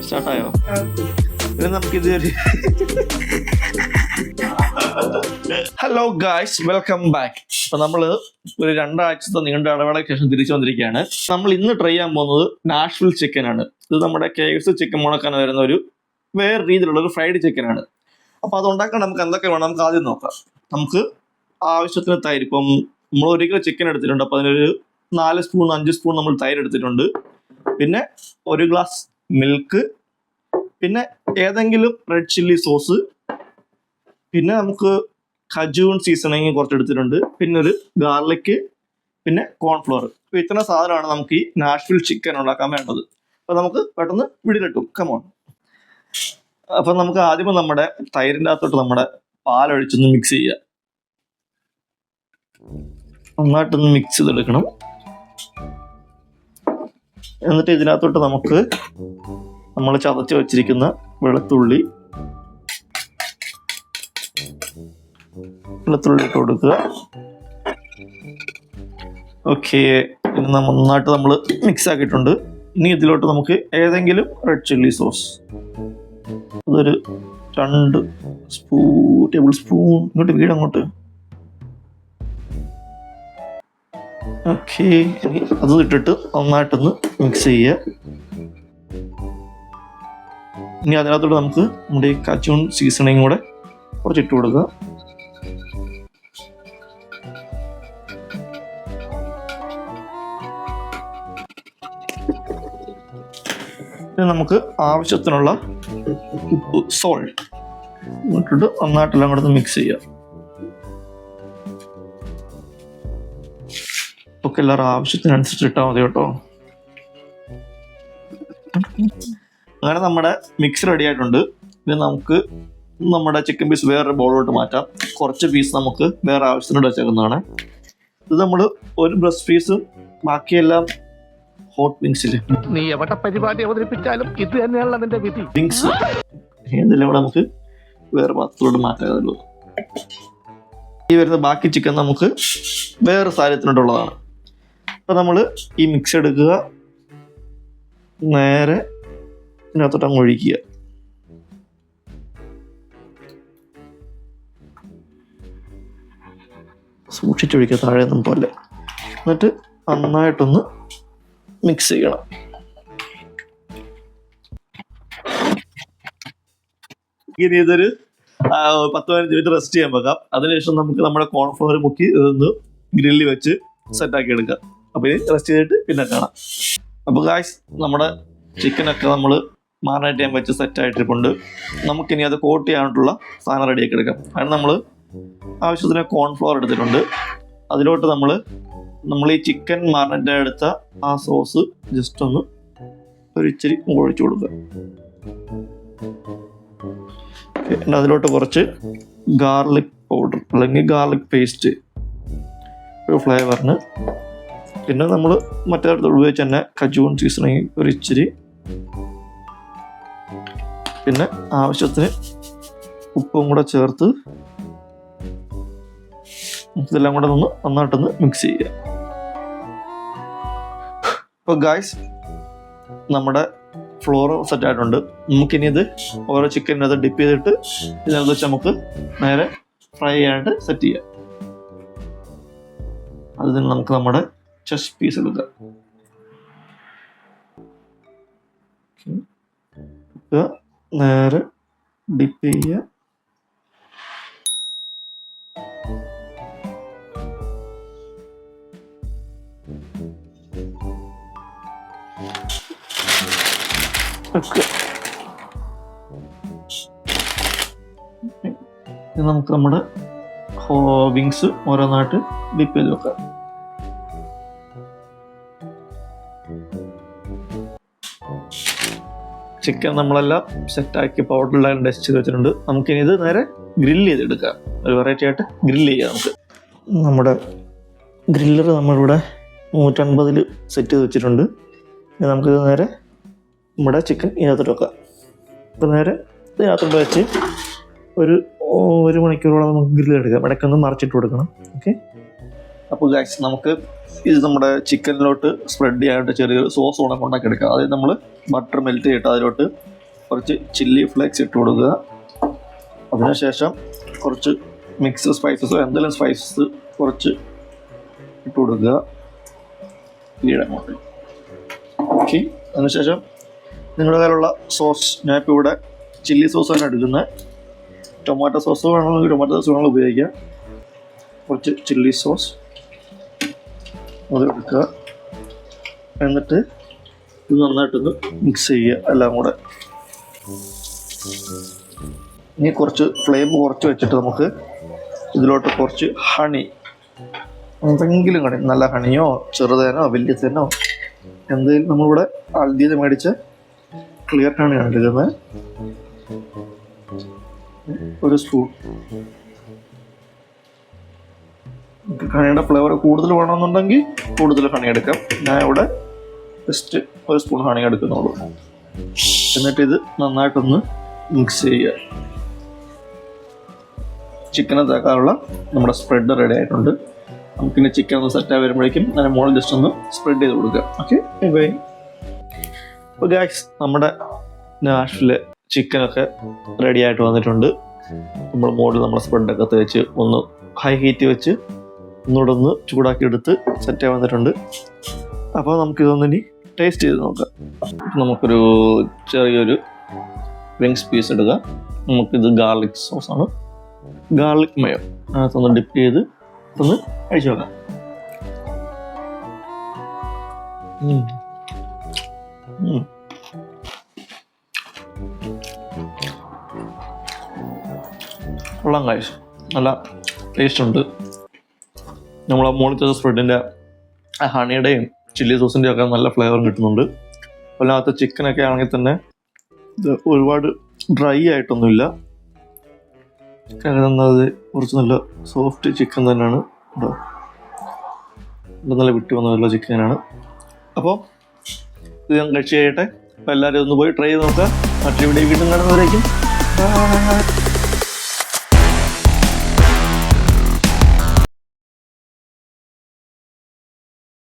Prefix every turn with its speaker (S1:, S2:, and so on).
S1: സ്റ്റാർട്ടായോ? പിന്നെ നമുക്കിത് hello guys, welcome back. അപ്പൊ നമ്മള് ഒരു 2 ആഴ്ചത്തെ നീണ്ട ഇടവേളയ്ക്ക് ശേഷം തിരിച്ചു വന്നിരിക്കുകയാണ്. നമ്മൾ ഇന്ന് ട്രൈ ചെയ്യാൻ പോകുന്നത് നാഷ്വിൽ ചിക്കൻ ആണ്. ഇത് നമ്മുടെ KFC ചിക്കൻ മുളക്കാൻ വരുന്ന ഒരു വേറെ രീതിയിലുള്ള ഒരു ഫ്രൈഡ് ചിക്കൻ ആണ്. അപ്പൊ അത് ഉണ്ടാക്കാൻ നമുക്ക് എന്തൊക്കെ വേണം നമുക്ക് ആദ്യം നോക്കാം. നമുക്ക് ആവശ്യത്തിന് തൈര്. ഇപ്പം നമ്മൾ 1 കിലോ ചിക്കൻ എടുത്തിട്ടുണ്ട്. അപ്പൊ അതിനൊരു 4 സ്പൂൺ 5 സ്പൂൺ നമ്മൾ തൈര് എടുത്തിട്ടുണ്ട്. പിന്നെ 1 ഗ്ലാസ് മിൽക്ക്, പിന്നെ ഏതെങ്കിലും റെഡ് ചില്ലി സോസ്, പിന്നെ നമുക്ക് ഖജൂൺ സീസണിങ് കുറച്ച് എടുത്തിട്ടുണ്ട്, പിന്നെ ഒരു ഗാർലിക്, പിന്നെ കോൺഫ്ലോർ. അപ്പൊ ഇത്ര സാധനമാണ് നമുക്ക് ഈ നാഷ്വിൽ ചിക്കൻ ഉണ്ടാക്കാൻ വേണ്ടത്. അപ്പൊ നമുക്ക് പെട്ടെന്ന് വീടിലിട്ടും കമോൺ. അപ്പൊ നമുക്ക് ആദ്യം നമ്മുടെ തൈരിൻ്റെ അകത്തോട്ട് നമ്മുടെ പാലൊഴിച്ചൊന്ന് മിക്സ് ചെയ്യുക. നന്നായിട്ടൊന്ന് മിക്സ് ചെയ്തെടുക്കണം. എന്നിട്ട് ഇതിനകത്തോട്ട് നമുക്ക് നമ്മൾ ചതച്ച് വെച്ചിരിക്കുന്ന വെളുത്തുള്ളി ഇട്ട് കൊടുക്കുക. ഓക്കെ, ഇനി നന്നായിട്ട് നമ്മൾ മിക്സ് ആക്കിയിട്ടുണ്ട്. ഇനി ഇതിലോട്ട് നമുക്ക് ഏതെങ്കിലും റെഡ് ചില്ലി സോസ്, അതൊരു 2 ടേബിൾ സ്പൂൺ ഇങ്ങോട്ട് വീടങ്ങോട്ട്. ഓക്കെ, ഇനി അത് ഇട്ടിട്ട് നന്നായിട്ടൊന്ന് മിക്സ് ചെയ്യുക. ഇനി അതിനകത്തോട്ട് നമുക്ക് നമ്മുടെ ഈ കച്ചൂൺ സീസണിങ് കൂടെ കുറച്ച് ഇട്ട് കൊടുക്കുക. ഇനി നമുക്ക് ആവശ്യത്തിനുള്ള ഉപ്പ്, സോൾട്ട് ഇട്ടിട്ട് നന്നായിട്ടെല്ലാം കൂടെ മിക്സ് ചെയ്യുക. ഒക്കെ എല്ലാവരും ആവശ്യത്തിനനുസരിച്ച് ഇട്ടാൽ മതി കേട്ടോ. അങ്ങനെ നമ്മുടെ മിക്സ് റെഡി ആയിട്ടുണ്ട്. ഇനി നമുക്ക് നമ്മുടെ ചിക്കൻ പീസ് വേറൊരു ബൗളിലോട്ട് മാറ്റാം. കുറച്ച് പീസ് നമുക്ക് വേറെ ആവശ്യത്തിനോട് വെച്ചേക്കുന്നതാണ്. ഇത് നമ്മൾ ഒരു ബ്രസ്റ്റ് പീസും ബാക്കിയെല്ലാം ഹോട്ട് വിങ്സിൽ
S2: നീ എവിടെ പരിപാടി അവതരിപ്പിച്ചാലും ഇത് തന്നെയാണല്ലോ അതിന്റെ വിധി.
S1: വിങ്സ് ഇതെല്ലാം കൂടെ നമുക്ക് വേറെ പാത്രത്തിലോട്ട് മാറ്റാമല്ലോ. ഈ വരുന്ന ബാക്കി ചിക്കൻ നമുക്ക് വേറെ സാഹചര്യത്തിനോട്ടുള്ളതാണ്. അപ്പൊ നമ്മൾ ഈ മിക്സ് എടുക്കുക, നേരെ ഇതിനകത്തോട്ട് അങ്ങ് ഒഴിക്കുക. സൂക്ഷിച്ചൊഴിക്കുക, താഴെയൊന്നും പോലെ. എന്നിട്ട് നന്നായിട്ടൊന്ന് മിക്സ് ചെയ്യണം. ഇനി ഇതൊരു 10-15 മിനിറ്റ് റെസ്റ്റ് ചെയ്യാൻ വെക്കാം. അതിനുശേഷം നമുക്ക് നമ്മുടെ കോൺഫ്ലവർ മുക്കി ഇതൊന്ന് ഗ്രില്ലിൽ വെച്ച് സെറ്റാക്കി എടുക്കാം. അപ്പൊ ഇനി റെസ്റ്റ് ചെയ്തിട്ട് പിന്നെ കാണാം. അപ്പൊ ഗായ്സ്, നമ്മുടെ ചിക്കനൊക്കെ നമ്മൾ മാറിനേറ്റ് ചെയ്യാൻ വെച്ച് സെറ്റായിട്ടിരിപ്പുണ്ട്. നമുക്കിനി അത് കോട്ട് ചെയ്യാനായിട്ടുള്ള സാധനം റെഡിയാക്കി എടുക്കാം. അതിന് നമ്മൾ ആവശ്യത്തിന് കോൺഫ്ലവർ എടുത്തിട്ടുണ്ട്. അതിലോട്ട് നമ്മൾ ഈ ചിക്കൻ മാറിനേറ്റ് എടുത്ത ആ സോസ് ജസ്റ്റ് ഒന്ന് ഒരു ഇച്ചിരി ഒഴിച്ചു കൊടുക്കുക. പിന്നെ അതിലോട്ട് കുറച്ച് ഗാർലിക് പൗഡർ അല്ലെങ്കിൽ ഗാർലിക് പേസ്റ്റ് ഒരു ഫ്ലേവറിന്. പിന്നെ നമ്മൾ മറ്റേ ഉപയോഗിച്ച് തന്നെ ഖജൂൺ സീസണിങ് ഒരു ഇച്ചിരി. പിന്നെ ആവശ്യത്തിന് ഉപ്പും കൂടെ ചേർത്ത് ഇതെല്ലാം കൂടെ നന്നായിട്ടൊന്ന് മിക്സ് ചെയ്യുക. അപ്പോൾ ഗായ്സ്, നമ്മുടെ ഫ്ലോർ സെറ്റ് ആയിട്ടുണ്ട്. നമുക്കിനി ഇത് ഓരോ ചിക്കനത് ഡിപ്പ് ചെയ്തിട്ട് ഇതിനകത്ത് വെച്ച് നമുക്ക് നേരെ ഫ്രൈ ചെയ്യാനായിട്ട് സെറ്റ് ചെയ്യാം. അതിന് നമുക്ക് നമ്മുടെ ചെസ്റ്റ് പീസ് എടുക്കാം. നേരെ ഡിപ്പ് ചെയ്യുക. നമുക്ക് നമ്മുടെ വിങ്സ് ഓരോന്നായിട്ട് ഡിപ്പ് ചെയ്ത് വെക്കാം. ചിക്കൻ നമ്മളെല്ലാം സെറ്റാക്കി പൗഡറിലെല്ലാം ഡസ്റ്റ് ചെയ്ത് വെച്ചിട്ടുണ്ട്. നമുക്കിനി ഇത് നേരെ ഗ്രില്ല് ചെയ്തെടുക്കാം. ഒരു വെറൈറ്റി ആയിട്ട് ഗ്രില്ല് ചെയ്യാം. നമുക്ക് നമ്മുടെ ഗ്രില്ലർ നമ്മളിവിടെ 150 സെറ്റ് ചെയ്ത് വെച്ചിട്ടുണ്ട്. നമുക്കിത് നേരെ നമ്മുടെ ചിക്കൻ ഇതിനകത്തോട്ട് വെക്കാം. അപ്പോൾ നേരെ ഇതിനകത്തോട്ട് വെച്ച് ഒരു 1 മണിക്കൂറോളം നമുക്ക് ഗ്രില്ല് എടുക്കാം. ഇടയ്ക്കൊന്ന് മറിച്ചിട്ട് കൊടുക്കണം. ഓക്കെ, അപ്പോൾ ഗൈസ്, നമുക്ക് ഇത് നമ്മുടെ ചിക്കനിലോട്ട് സ്പ്രെഡ് ചെയ്യാനായിട്ട് ചെറിയൊരു സോസ് കൂടെ ഉണ്ടാക്കി എടുക്കാം. അതായത് നമ്മൾ ബട്ടർ മെൽറ്റ് ചെയ്തിട്ട് അതിലോട്ട് കുറച്ച് ചില്ലി ഫ്ലേക്സ് ഇട്ട് കൊടുക്കുക. അതിനുശേഷം കുറച്ച് മിക്സ് സ്പൈസസോ എന്തെങ്കിലും സ്പൈസസ് കുറച്ച് ഇട്ട് കൊടുക്കുക പിന്നീട് അങ്ങോട്ട്. ഓക്കെ, അതിനുശേഷം നിങ്ങളുടെ കയ്യിലുള്ള സോസ്, ഞാനിപ്പോൾ ഇവിടെ ചില്ലി സോസാണ് എടുക്കുന്നത്. ടൊമാറ്റോ സോസ് വേണമെങ്കിൽ ടൊമാറ്റോ സോസ് വേണമെങ്കിൽ ഉപയോഗിക്കാം. കുറച്ച് ചില്ലി സോസ് അത് എടുക്കുക. എന്നിട്ട് ഇത് നന്നായിട്ടൊന്ന് മിക്സ് ചെയ്യുക എല്ലാം കൂടെ. ഇനി കുറച്ച് ഫ്ലെയിം കുറച്ച് വെച്ചിട്ട് നമുക്ക് ഇതിലോട്ട് കുറച്ച് ഹണി, എന്തെങ്കിലും ഹണി, നല്ല ഹണിയോ ചെറുതേനോ വലിയ തേനോ എന്തെങ്കിലും, നമ്മളിവിടെ ഹൽദിയിൽ മേടിച്ച ക്ലിയർ ഹണിയാണ് എടുക്കുന്നത്. ഒരു സ്പൂൺ. ഹണിയുടെ ഫ്ലേവർ കൂടുതൽ വേണമെന്നുണ്ടെങ്കിൽ കൂടുതൽ ഹണി എടുക്കാം. ഞാൻ ഇവിടെ ജസ്റ്റ് ഒരു സ്പൂൺ ഹണി എടുക്കുന്നുള്ളൂ. എന്നിട്ട് ഇത് നന്നായിട്ടൊന്ന് മിക്സ് ചെയ്യുക. ചിക്കനെ തേക്കാനുള്ള നമ്മുടെ സ്പ്രെഡ് റെഡി ആയിട്ടുണ്ട്. നമുക്കിനി ചിക്കൻ ഒന്ന് സെറ്റായി വരുമ്പോഴേക്കും അതിന് മുകളിൽ ജസ്റ്റ് ഒന്ന് സ്പ്രെഡ് ചെയ്ത് കൊടുക്കുക. Okay, by. അപ്പോൾ ഗായ്സ്, നമ്മുടെ നാഷ്വിലെ ചിക്കനൊക്കെ റെഡി ആയിട്ട് വന്നിട്ടുണ്ട്. നമ്മൾ മുകളിൽ നമ്മുടെ സ്പ്രെഡൊക്കെ തേച്ച് ഒന്ന് ഹൈ ഹീറ്റ് വെച്ച് ഒന്നുകൂടെ ഒന്ന് ചൂടാക്കി എടുത്ത് സെറ്റായി വന്നിട്ടുണ്ട്. അപ്പോൾ നമുക്കിതൊന്നിനി ടേസ്റ്റ് ചെയ്ത് നോക്കാം. നമുക്കൊരു ചെറിയൊരു വിങ്സ് പീസ് എടുക്കുക. നമുക്കിത് ഗാർലിക് സോസാണ്, ഗാർലിക് മയോ, അതിനകത്തൊന്ന് ഡിപ്പ് ചെയ്ത് ഒന്ന് കഴിച്ചു നോക്കാം. കൊള്ളാം ഗൈസ്, നല്ല ടേസ്റ്റ് ഉണ്ട്. നമ്മളെ മോളിത്തെ സ്പ്രെഡിൻ്റെ ഹണിയുടെയും ചില്ലി സോസിൻ്റെയും ഒക്കെ നല്ല ഫ്ലേവറും കിട്ടുന്നുണ്ട്. അല്ലാത്ത ചിക്കനൊക്കെ ആണെങ്കിൽ തന്നെ ഇത് ഒരുപാട് ഡ്രൈ ആയിട്ടൊന്നുമില്ല. ചിക്കൻ തന്നത് കുറച്ച് നല്ല സോഫ്റ്റ് ചിക്കൻ തന്നെയാണ്, നല്ല വിട്ട് വന്ന നല്ല ചിക്കനാണ്. അപ്പോൾ ഇത് ഞാൻ കഴിച്ച് കഴിയട്ടെ. അപ്പോൾ എല്ലാവരും ഒന്ന് പോയി ട്രൈ ചെയ്ത് നോക്കുക. മറ്റൊരു വീഡിയോ വീണ്ടും കാണുന്നവരേക്കും